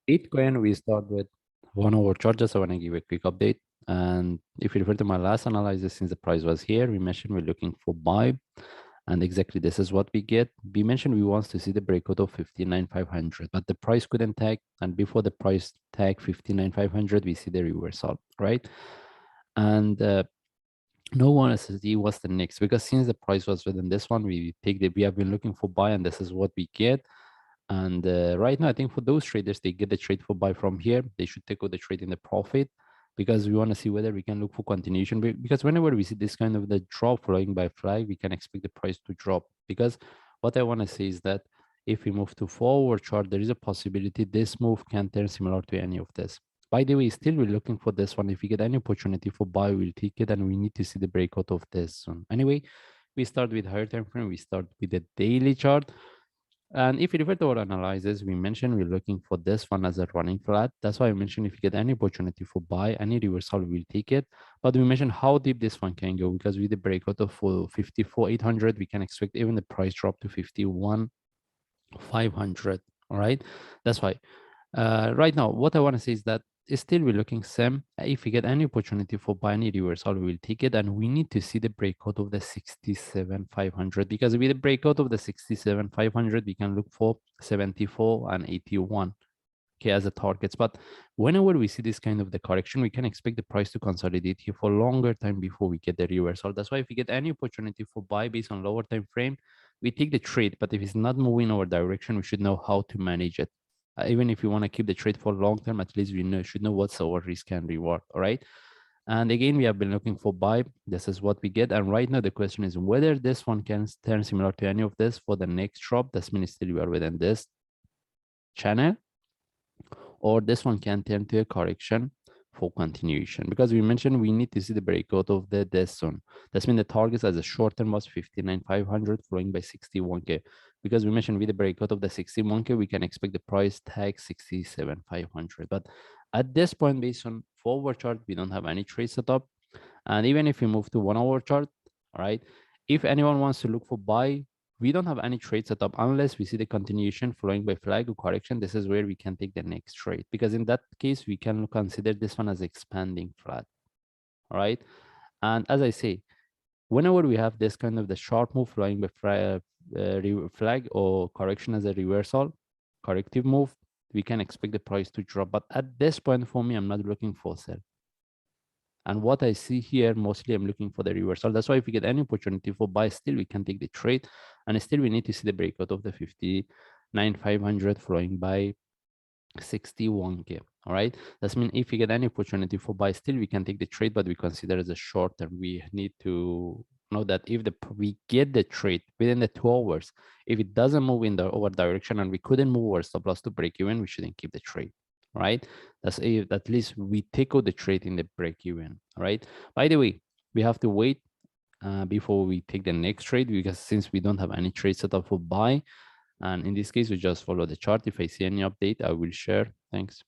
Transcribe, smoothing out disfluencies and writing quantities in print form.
Bitcoin, we start with 1 hour chart. Just I want to give a quick update. And if you refer to my last analysis, since the price was here, we mentioned we're looking for buy. And exactly this is what we get. We mentioned we want to see the breakout of 59,500, but the price couldn't tag. And before the price tag 59,500, we see the reversal, right? And no one is to see what's the next, because since the price was within this one, we have been looking for buy, and this is what we get. And right now, I think for those traders, they get the trade for buy from here. They should take out the trade in the profit, because we want to see whether we can look for continuation. Because whenever we see this kind of the drop following by flag, we can expect the price to drop. Because what I want to say is that if we move to forward chart, there is a possibility this move can turn similar to any of this. By the way, still we're looking for this one. If we get any opportunity for buy, we'll take it, and we need to see the breakout of this soon. Anyway, we start with higher time frame. We start with the daily chart. And if you refer to our analysis, we mentioned we're looking for this one as a running flat. That's why I mentioned if you get any opportunity for buy, any reversal, we'll take it. But we mentioned how deep this one can go, because with the breakout of 54,800, we can expect even the price drop to 51,500. All right. That's why right now, what I want to say is that still we're looking same. If we get any opportunity for binary reversal, we will take it, and we need to see the breakout of the 67,500, because with the breakout of the 67,500, we can look for 74 and 81 okay as a targets. But whenever we see this kind of the correction, we can expect the price to consolidate here for longer time before we get the reversal. That's why if we get any opportunity for buy based on lower time frame, we take the trade. But if it's not moving our direction, we should know how to manage it. Even if you want to keep the trade for long term, at least we should know what's our risk and reward. All right. And again, we have been looking for buy. This is what we get. And right now, the question is whether this one can turn similar to any of this for the next drop. That means still we are within this channel, or this one can turn to a correction for continuation, because we mentioned we need to see the breakout of this zone. That's mean the targets as a short term was 59,500 following by 61k, because we mentioned with the breakout of the 61k, we can expect the price tag 67,500. But at this point, based on forward chart, we don't have any trade setup. And even if we move to 1 hour chart, all right, if anyone wants to look for buy, we don't have any trade setup unless we see the continuation following by flag or correction. This is where we can take the next trade, because in that case, we can consider this one as expanding flat. All right. And as I say, whenever we have this kind of the sharp move following by flag or correction as a reversal, corrective move, we can expect the price to drop. But at this point, for me, I'm not looking for sell. And what I see here, mostly I'm looking for the reversal. That's why if we get any opportunity for buy, still we can take the trade. And still we need to see the breakout of the 59,500 following by 61k. All right. That's mean if we get any opportunity for buy, still we can take the trade, but we consider as a short term. We need to know that if we get the trade within the 2 hours, if it doesn't move in the over direction and we couldn't move our stop loss to break even, we shouldn't keep the trade. Right. That's if at least we take out the trade in the break even. All right. By the way, we have to wait before we take the next trade, because since we don't have any trade set up for buy, and in this case, we just follow the chart. If I see any update, I will share. Thanks.